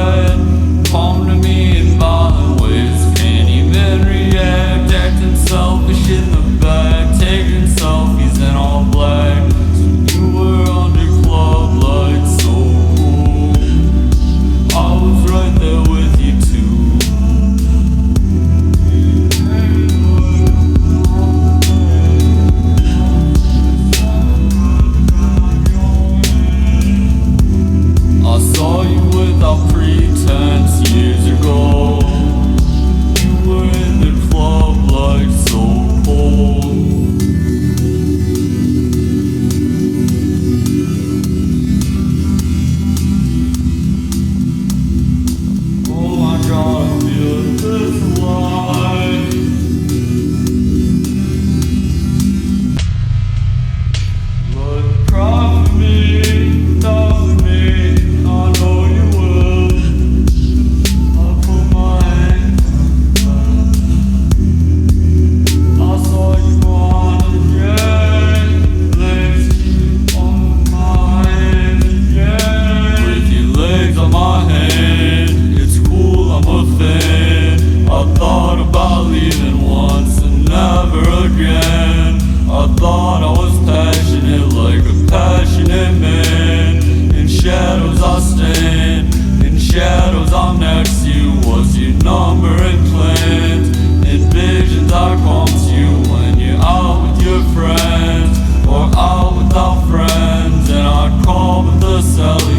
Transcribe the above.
bed, come to me in violent ways. Can't even react, acting selfish in the back, taking selfies in all black. So you were under club lights, so cool. I was right there with you too. I saw you without pretense years ago. You were in the club like so cold. Oh my God, I feel this alive. But cry for me, die for me. I know you will. I'll put my hands on you. I saw you on the jet, legs on my hand again. With your legs on my hand, it's cool, I'm a fan. I thought about leaving once and never again. I thought I was passionate like a passionate man. In shadows I stand, in shadows I'm next to you. What's your number and plans? In visions I come to you when you're out with your friends or out without friends. And I call with the cellular